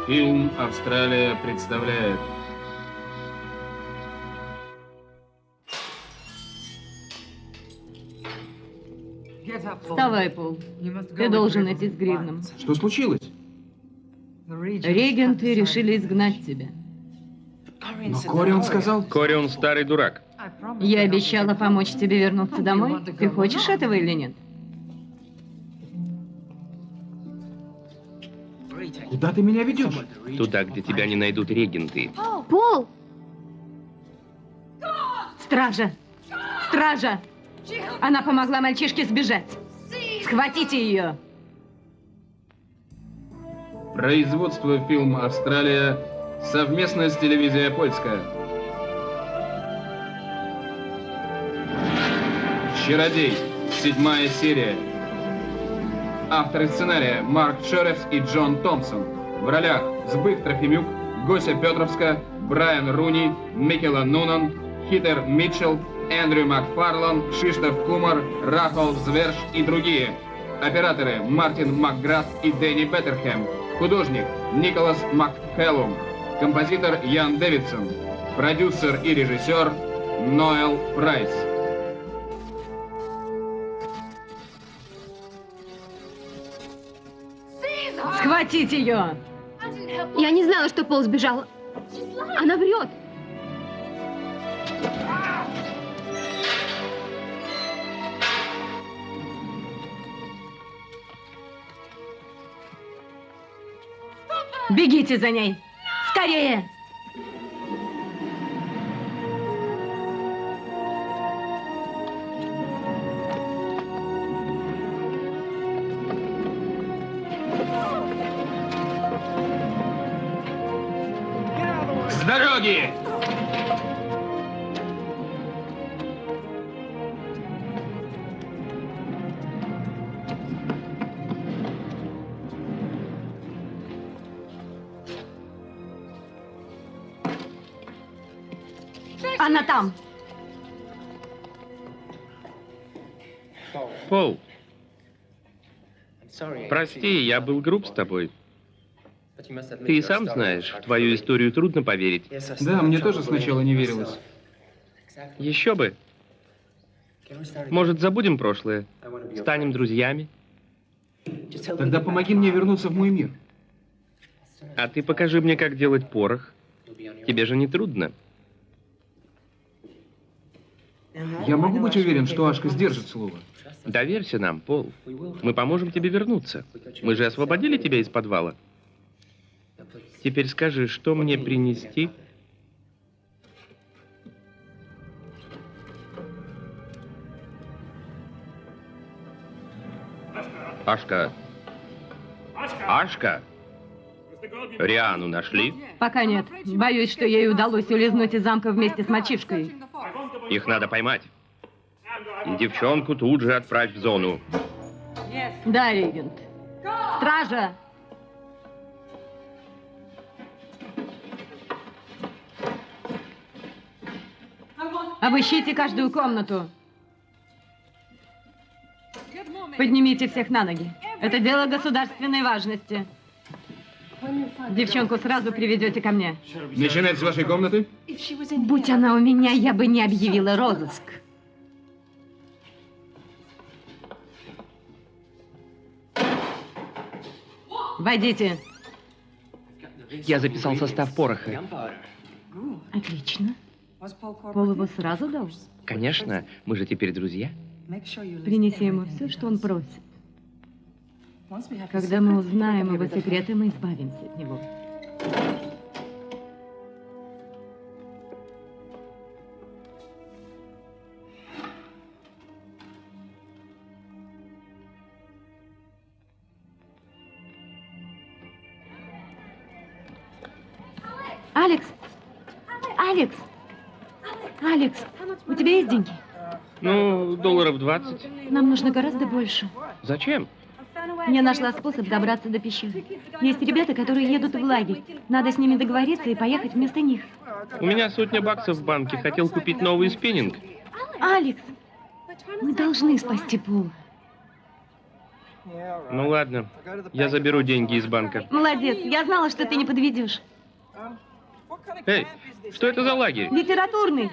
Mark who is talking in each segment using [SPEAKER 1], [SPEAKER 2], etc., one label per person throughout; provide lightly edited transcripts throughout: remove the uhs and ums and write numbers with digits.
[SPEAKER 1] Фильм «Австралия» представляет.
[SPEAKER 2] Вставай, Пол. Ты должен идти с Гривном.
[SPEAKER 1] Что случилось?
[SPEAKER 2] Регенты решили изгнать тебя.
[SPEAKER 1] Но Корион сказал...
[SPEAKER 3] Корион старый дурак.
[SPEAKER 2] Я обещала помочь тебе вернуться домой. Ты хочешь этого или нет?
[SPEAKER 1] Куда ты меня ведешь?
[SPEAKER 3] Туда, где тебя не найдут регенты.
[SPEAKER 2] Пол! Стража! Стража! Она помогла мальчишке сбежать. Схватите ее!
[SPEAKER 1] Производство фильм «Австралия» совместно с телевизией «Польская». «Чародей», 7-я серия. Авторы сценария Марк Шерефс и Джон Томпсон. В ролях Збыг Трофимюк, Гося Петровска, Брайан Руни, Микела Нунан, Хитер Митчелл, Эндрю Макфарлан, Кшиштоф Кумар, Рафал Зверш и другие. Операторы Мартин Макграф и Дэнни Беттерхэм. Художник Николас Макхеллум. Композитор Ян Дэвидсон. Продюсер и режиссер Ноэл Прайс.
[SPEAKER 2] Схватить ее!
[SPEAKER 4] Я не знала, что Пол сбежал. Она врет.
[SPEAKER 2] Бегите за ней! Скорее!
[SPEAKER 1] С дороги!
[SPEAKER 2] Она там!
[SPEAKER 3] Пол, прости, я был груб с тобой. Ты и сам знаешь, в твою историю трудно поверить.
[SPEAKER 1] Да, мне тоже сначала не верилось.
[SPEAKER 3] Еще бы. Может, забудем прошлое? Станем друзьями?
[SPEAKER 1] Тогда помоги мне вернуться в мой мир.
[SPEAKER 3] А ты покажи мне, как делать порох. Тебе же не трудно.
[SPEAKER 1] Я могу быть уверен, что Ашка сдержит слово.
[SPEAKER 3] Доверься нам, Пол. Мы поможем тебе вернуться. Мы же освободили тебя из подвала. Теперь скажи, что мне принести? Ашка. Ашка? Риану нашли?
[SPEAKER 2] Пока нет. Боюсь, что ей удалось улизнуть из замка вместе с мальчишкой.
[SPEAKER 3] Их надо поймать. И девчонку тут же отправь в зону.
[SPEAKER 2] Да, регент. Стража! Обыщите каждую комнату. Поднимите всех на ноги. Это дело государственной важности. Девчонку сразу приведете ко мне.
[SPEAKER 1] Начинать с вашей комнаты?
[SPEAKER 2] Будь она у меня, я бы не объявила розыск. Войдите.
[SPEAKER 3] Я записал состав пороха.
[SPEAKER 2] Отлично. Пол его сразу дал?
[SPEAKER 3] Конечно, мы же теперь друзья.
[SPEAKER 2] Принеси ему все, что он просит. Когда мы узнаем его секреты, мы избавимся от него. Алекс! Алекс! Алекс, у тебя есть деньги?
[SPEAKER 3] Ну, долларов 20.
[SPEAKER 2] Нам нужно гораздо больше.
[SPEAKER 3] Зачем?
[SPEAKER 2] Я нашла способ добраться до пещеры. Есть ребята, которые едут в лагерь. Надо с ними договориться и поехать вместо них.
[SPEAKER 3] У меня $100 в банке. Хотел купить новый спиннинг.
[SPEAKER 2] Алекс, мы должны спасти Пола.
[SPEAKER 3] Ну ладно, я заберу деньги из банка.
[SPEAKER 2] Молодец, я знала, что ты не подведешь.
[SPEAKER 3] Эй, что это за лагерь?
[SPEAKER 2] Литературный.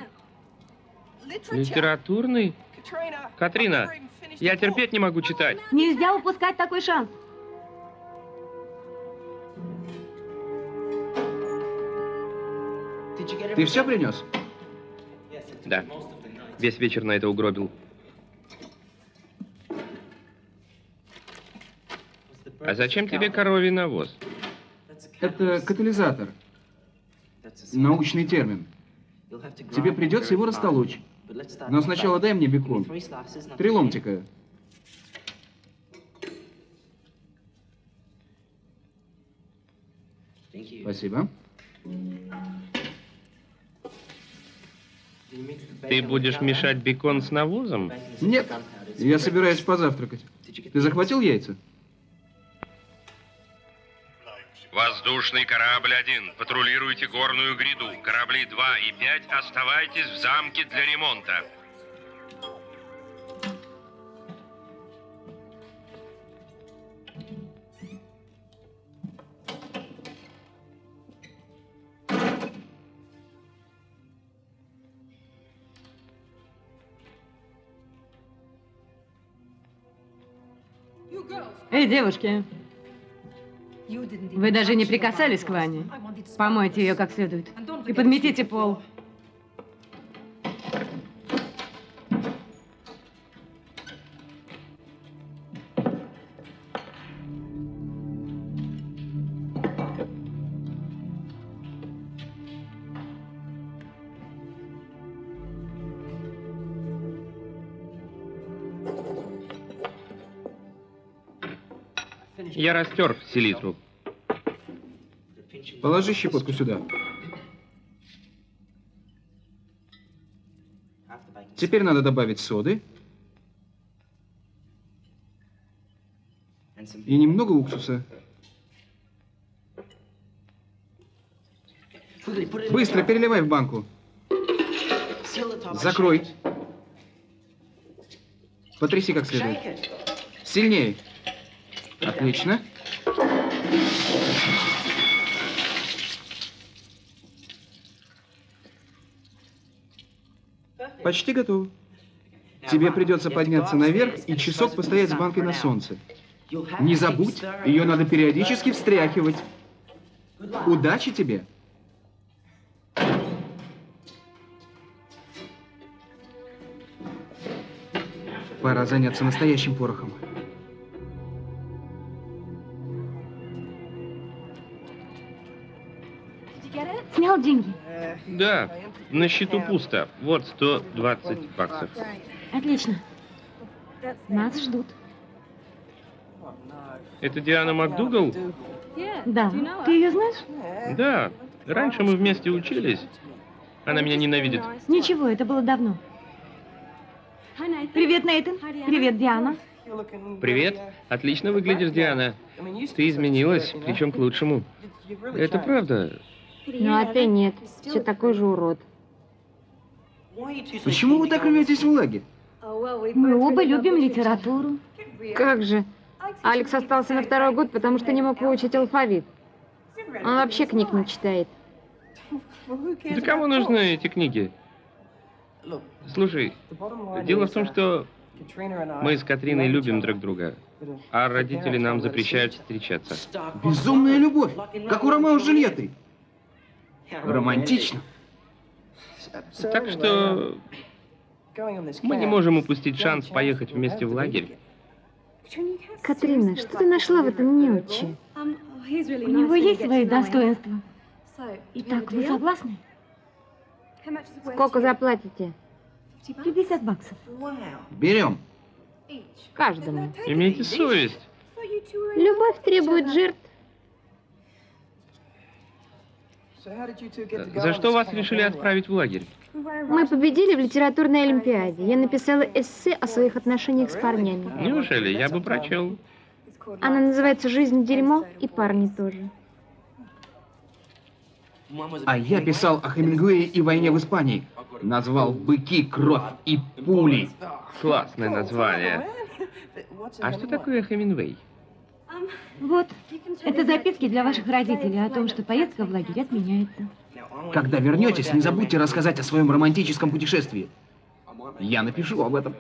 [SPEAKER 3] Литературный? Катрина, я терпеть не могу читать.
[SPEAKER 2] Нельзя упускать такой шанс.
[SPEAKER 1] Ты все принес?
[SPEAKER 3] Да, весь вечер на это угробил. А зачем тебе коровий навоз?
[SPEAKER 1] Это катализатор. Научный термин. Тебе придется его растолочь. Но сначала дай мне бекон. 3 ломтика. Спасибо.
[SPEAKER 3] Ты будешь мешать бекон с навозом?
[SPEAKER 1] Нет, я собираюсь позавтракать. Ты захватил яйца?
[SPEAKER 3] Воздушный корабль 1, патрулируйте горную гряду. Корабли 2 и 5, оставайтесь в замке для ремонта.
[SPEAKER 2] Эй, девушки, вы даже не прикасались к Ване. Помойте ее как следует. И подметите пол.
[SPEAKER 3] Я растер селитру.
[SPEAKER 1] Положи щепотку сюда. Теперь надо добавить соды и немного уксуса. Быстро переливай в банку. Закрой. Потряси как следует. Сильнее. Отлично. Почти готово. Тебе придется подняться наверх и часок постоять с банкой на солнце. Не забудь, ее надо периодически встряхивать. Удачи тебе! Пора заняться настоящим порохом.
[SPEAKER 2] Снял деньги?
[SPEAKER 3] Да, на счету пусто. Вот 120 баксов.
[SPEAKER 2] Отлично. Нас ждут.
[SPEAKER 3] Это Диана МакДугал?
[SPEAKER 2] Да. Ты ее знаешь?
[SPEAKER 3] Да, раньше мы вместе учились. Она меня ненавидит.
[SPEAKER 2] Ничего, это было давно. Привет, Нейтан. Привет, Диана.
[SPEAKER 3] Привет. Отлично выглядишь, Диана. Ты изменилась, причем к лучшему. Это правда.
[SPEAKER 4] Ну а ты нет. Все такой же урод.
[SPEAKER 1] Почему вы так рветесь в лагерь?
[SPEAKER 2] Мы оба любим литературу.
[SPEAKER 4] Как же? Алекс остался на 2-й год, потому что не мог выучить алфавит. Он вообще книг не читает.
[SPEAKER 3] Да кому нужны эти книги? Слушай, дело в том, что мы с Катриной любим друг друга, а родители нам запрещают встречаться.
[SPEAKER 1] Безумная любовь, как у Ромео с Джульеттой. Романтично.
[SPEAKER 3] Так что мы не можем упустить шанс поехать вместе в лагерь.
[SPEAKER 4] Катрина, что ты нашла в этом неуче?
[SPEAKER 2] У него есть свои достоинства. Итак, вы согласны?
[SPEAKER 4] Сколько заплатите?
[SPEAKER 2] 50 баксов.
[SPEAKER 1] Берем.
[SPEAKER 4] Каждому.
[SPEAKER 3] Имейте совесть.
[SPEAKER 4] Любовь требует жертв.
[SPEAKER 3] За что вас решили отправить в лагерь?
[SPEAKER 4] Мы победили в литературной олимпиаде. Я написала эссе о своих отношениях с парнями.
[SPEAKER 3] Неужели? Я бы прочел.
[SPEAKER 4] Она называется «Жизнь дерьмо» и парни тоже.
[SPEAKER 1] А я писал о Хемингуэе и войне в Испании. Назвал «Быки, кровь и пули».
[SPEAKER 3] Классное название. А что такое Хемингуэй?
[SPEAKER 2] Вот, это записки для ваших родителей о том, что поездка в лагерь отменяется.
[SPEAKER 1] Когда вернетесь, не забудьте рассказать о своем романтическом путешествии. Я напишу об этом.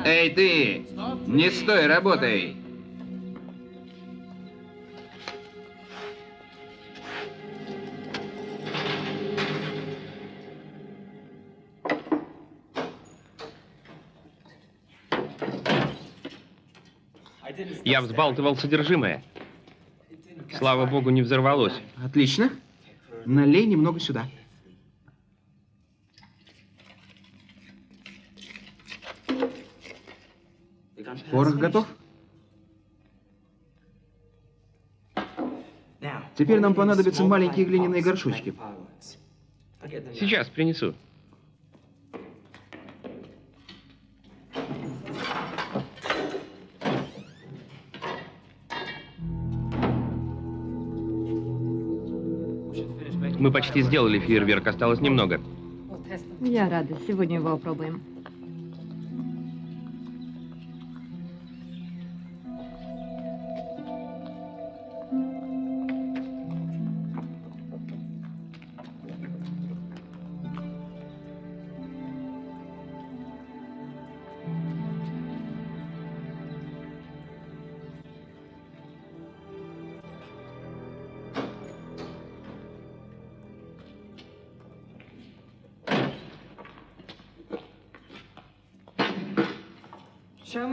[SPEAKER 1] Эй, ты! Не стой, работай!
[SPEAKER 3] Я взбалтывал содержимое. Слава богу, не взорвалось.
[SPEAKER 1] Отлично. Налей немного сюда. Порох готов? Теперь нам понадобятся маленькие глиняные горшочки.
[SPEAKER 3] Сейчас принесу. Мы почти сделали фейерверк, осталось немного.
[SPEAKER 2] Я рада, сегодня его опробуем.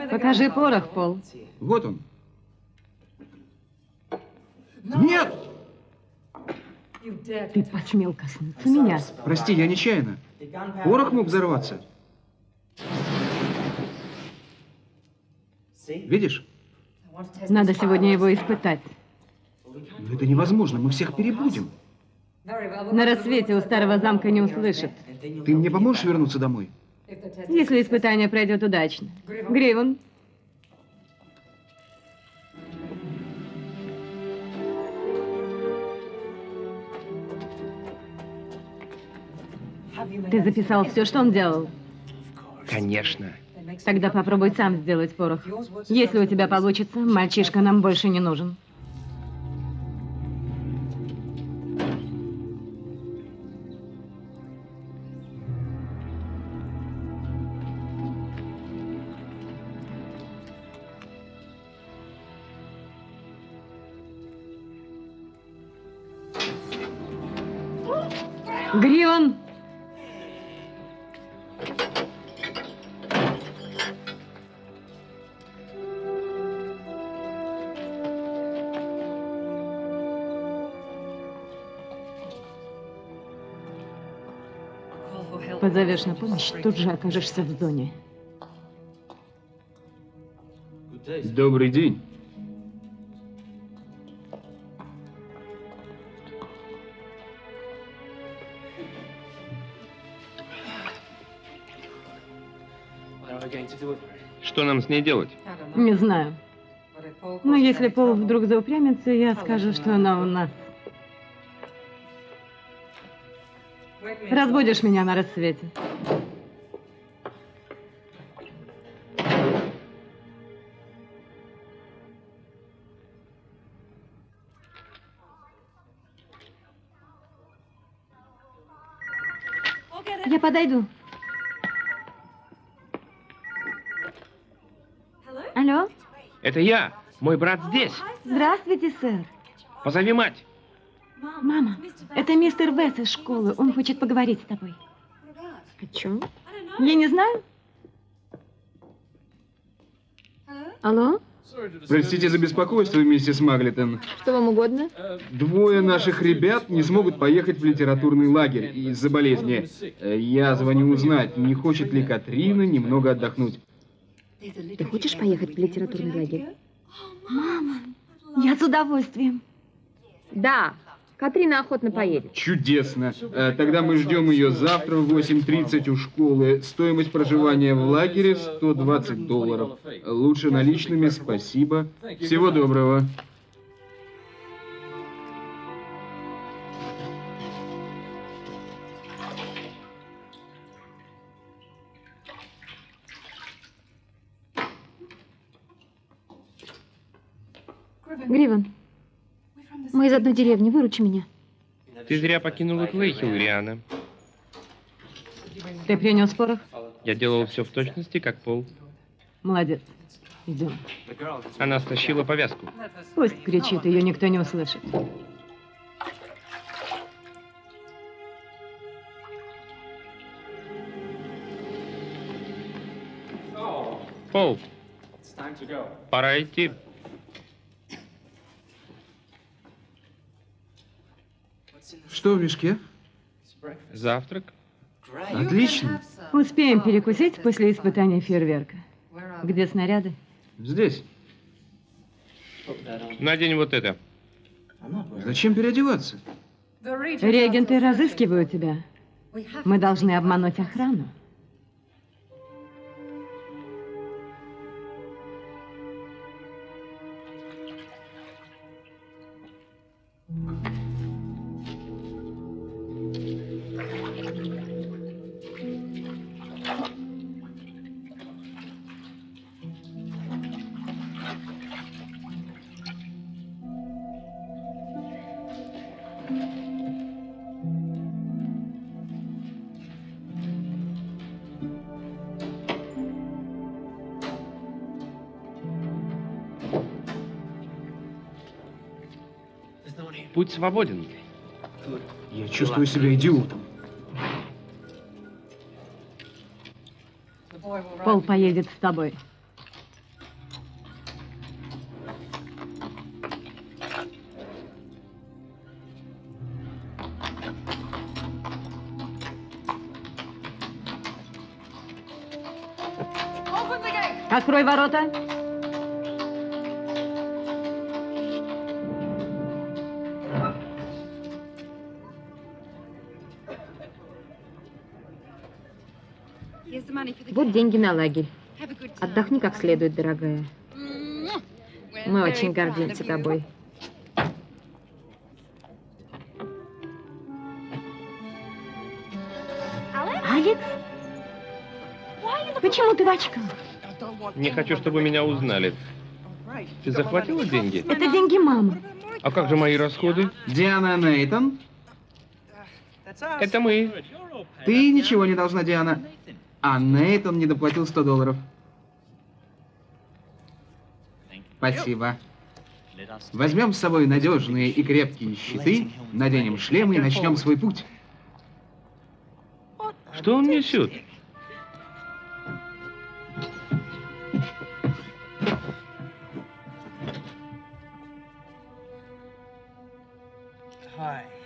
[SPEAKER 2] Покажи порох, Пол.
[SPEAKER 1] Вот он. Нет!
[SPEAKER 2] Ты посмел коснуться меня.
[SPEAKER 1] Прости, я нечаянно. Порох мог взорваться. Видишь?
[SPEAKER 2] Надо сегодня его испытать.
[SPEAKER 1] Но это невозможно, мы всех перебудем.
[SPEAKER 2] На рассвете у старого замка не услышат.
[SPEAKER 1] Ты мне поможешь вернуться домой?
[SPEAKER 2] Если испытание пройдет удачно. Гривен. Ты записал все, что он делал?
[SPEAKER 3] Конечно.
[SPEAKER 2] Тогда попробуй сам сделать порох. Если у тебя получится, мальчишка нам больше не нужен. Гривен! Позовешь на помощь, тут же окажешься в зоне.
[SPEAKER 1] Добрый день.
[SPEAKER 3] Что нам с ней делать?
[SPEAKER 2] Не знаю. Но если Пол вдруг заупрямится, я скажу, что она у нас. Разбудишь меня на рассвете. Я подойду. Алло?
[SPEAKER 3] Это я. Мой брат здесь.
[SPEAKER 2] Здравствуйте, сэр.
[SPEAKER 3] Позови мать.
[SPEAKER 2] Мама, это мистер Весс из школы. Он хочет поговорить с тобой.
[SPEAKER 4] О чем?
[SPEAKER 2] Я не знаю.
[SPEAKER 4] Алло?
[SPEAKER 1] Простите за беспокойство, миссис Маглитон.
[SPEAKER 4] Что вам угодно?
[SPEAKER 1] Двое наших ребят не смогут поехать в литературный лагерь из-за болезни. Я звоню узнать, не хочет ли Катрина немного отдохнуть.
[SPEAKER 4] Ты хочешь поехать в литературный лагерь?
[SPEAKER 2] Мама, я с удовольствием.
[SPEAKER 4] Да, Катрина охотно поедет.
[SPEAKER 1] Чудесно. Тогда мы ждем ее завтра в 8:30 у школы. Стоимость проживания в лагере $120. Лучше наличными, спасибо. Всего доброго.
[SPEAKER 4] Гривен, мы из одной деревни, выручи меня.
[SPEAKER 3] Ты зря покинула Клейхилл, Риана.
[SPEAKER 2] Ты принес порох?
[SPEAKER 3] Я делал все в точности, как Пол.
[SPEAKER 2] Молодец. Идем.
[SPEAKER 3] Она стащила повязку.
[SPEAKER 2] Пусть кричит, ее никто не услышит.
[SPEAKER 3] Пол, пора идти.
[SPEAKER 1] Что в мешке?
[SPEAKER 3] Завтрак.
[SPEAKER 1] Отлично.
[SPEAKER 2] Успеем перекусить после испытания фейерверка. Где снаряды?
[SPEAKER 1] Здесь.
[SPEAKER 3] Надень вот это.
[SPEAKER 1] Зачем переодеваться?
[SPEAKER 2] Регенты разыскивают тебя. Мы должны обмануть охрану.
[SPEAKER 3] Путь свободен.
[SPEAKER 1] Я чувствую себя идиотом.
[SPEAKER 2] Пол поедет с тобой. Открой ворота.
[SPEAKER 4] Вот деньги на лагерь. Отдохни как следует, дорогая. Мы очень гордимся тобой.
[SPEAKER 2] Алекс? Почему ты в очках?
[SPEAKER 3] Не хочу, чтобы меня узнали. Ты захватила деньги?
[SPEAKER 2] Это деньги мамы.
[SPEAKER 3] А как же мои расходы?
[SPEAKER 1] Диана Нейтон?
[SPEAKER 3] Это мы.
[SPEAKER 1] Ты ничего не должна, Диана. А Нейтон не доплатил $100. Спасибо. Возьмем с собой надежные и крепкие щиты, наденем шлемы и начнем свой путь.
[SPEAKER 3] Что он несет?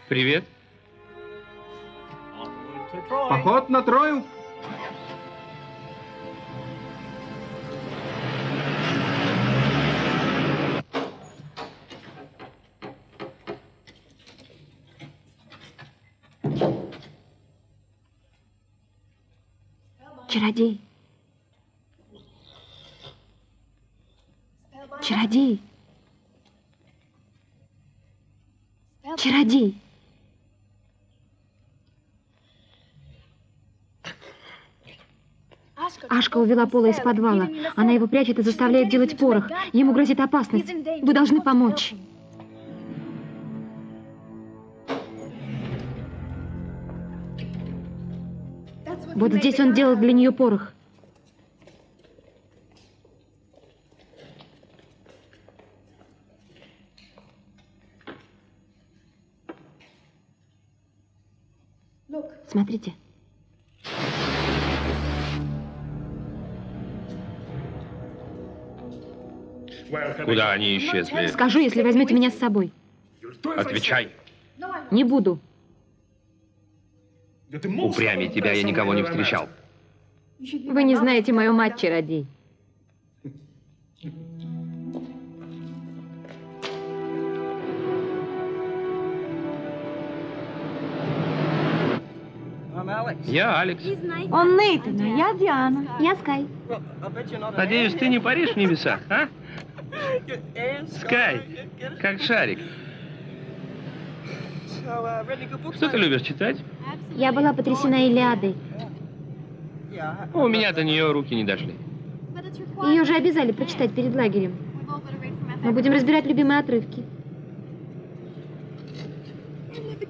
[SPEAKER 3] Привет.
[SPEAKER 1] Поход на Трою.
[SPEAKER 4] Чародей. Чародей. Чародей. Ашка увела Пола из подвала. Она его прячет и заставляет делать порох. Ему грозит опасность. Вы должны помочь. Вот здесь он делал для нее порох. Смотрите.
[SPEAKER 3] Куда они исчезли?
[SPEAKER 4] Скажу, если возьмете меня с собой.
[SPEAKER 3] Отвечай.
[SPEAKER 4] Не буду.
[SPEAKER 3] Упрямее тебя я никого не встречал.
[SPEAKER 4] Вы не знаете мою мать, чародей.
[SPEAKER 3] Я Алекс.
[SPEAKER 2] Он Нейтан, а я Диана.
[SPEAKER 4] Я Скай.
[SPEAKER 3] Надеюсь, ты не паришь в небесах, а? Скай, как шарик. Что ты любишь читать?
[SPEAKER 4] Я была потрясена Илиадой.
[SPEAKER 3] У меня до нее руки не дошли.
[SPEAKER 4] Ее же обязали прочитать перед лагерем. Мы будем разбирать любимые отрывки.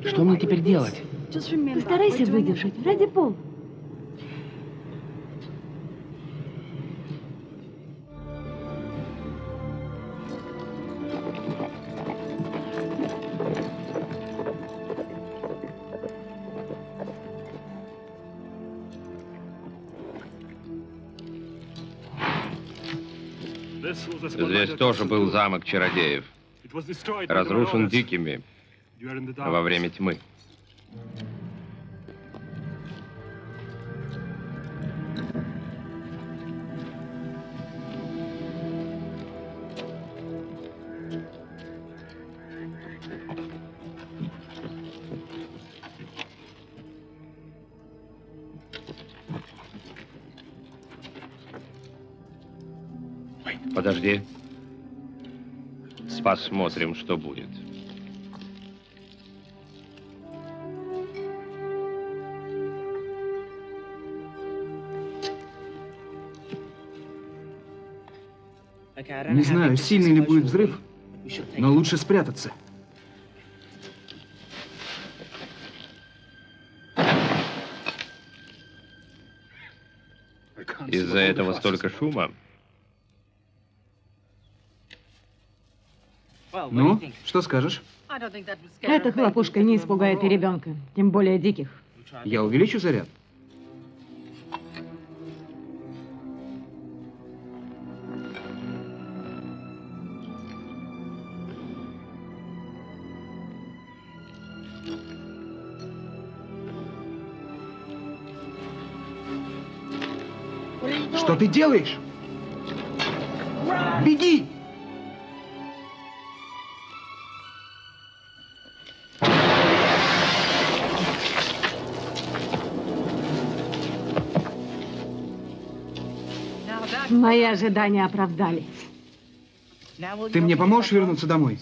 [SPEAKER 5] Что мне теперь делать?
[SPEAKER 2] Постарайся выдержать, ради Пола.
[SPEAKER 3] Здесь тоже был замок чародеев. Разрушен дикими во время тьмы. Подожди. Посмотрим, что будет.
[SPEAKER 5] Не знаю, сильный ли будет взрыв, но лучше спрятаться.
[SPEAKER 3] Из-за этого столько шума.
[SPEAKER 5] Ну, что скажешь?
[SPEAKER 2] Эта хлопушка не испугает и ребенка, тем более диких.
[SPEAKER 5] Я увеличу заряд? Что ты делаешь? Беги!
[SPEAKER 2] Мои ожидания оправдались.
[SPEAKER 5] Ты мне поможешь вернуться домой?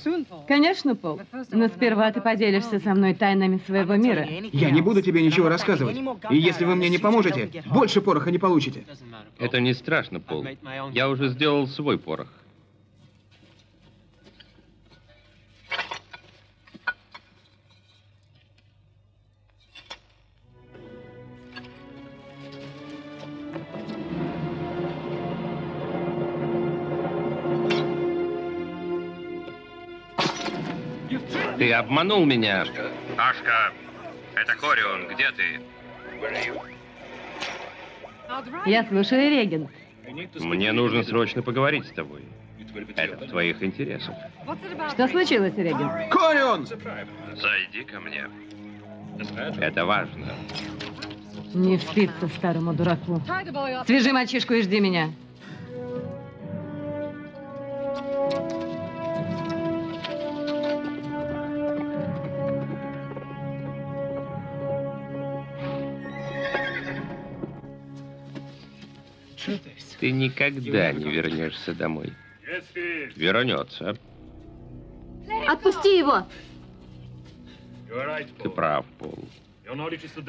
[SPEAKER 2] Конечно, Пол. Но сперва ты поделишься со мной тайнами своего мира.
[SPEAKER 5] Я не буду тебе ничего рассказывать. И если вы мне не поможете, больше пороха не получите.
[SPEAKER 3] Это не страшно, Пол. Я уже сделал свой порох. Ты обманул меня. Ашка, это Корион, где ты?
[SPEAKER 2] Я слушаю, Регент.
[SPEAKER 3] Мне нужно срочно поговорить с тобой. Это в твоих интересах.
[SPEAKER 2] Что случилось, Регент?
[SPEAKER 5] Корион!
[SPEAKER 3] Зайди ко мне. Это важно.
[SPEAKER 2] Не спится старому дураку. Свяжи мальчишку и жди меня.
[SPEAKER 3] Ты никогда не вернешься домой. Вернется.
[SPEAKER 4] Отпусти его!
[SPEAKER 3] Ты прав, Пол.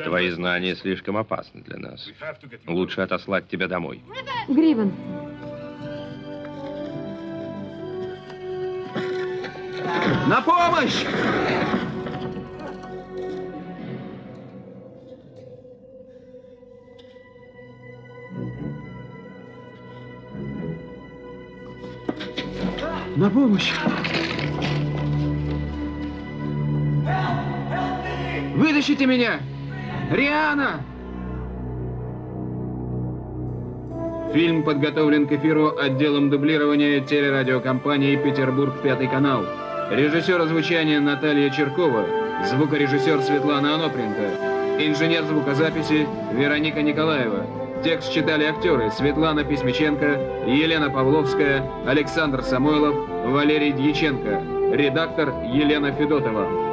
[SPEAKER 3] Твои знания слишком опасны для нас. Лучше отослать тебя домой.
[SPEAKER 4] Гривен,
[SPEAKER 5] На помощь! На помощь! Вытащите меня! Риана! Фильм подготовлен к эфиру отделом дублирования телерадиокомпании «Петербург, 5 канал». Режиссер озвучания Наталья Черкова, звукорежиссер Светлана Анопренко, инженер звукозаписи Вероника Николаева. Текст читали актеры Светлана Письмиченко, Елена Павловская, Александр Самойлов, Валерий Дьяченко. Редактор Елена Федотова.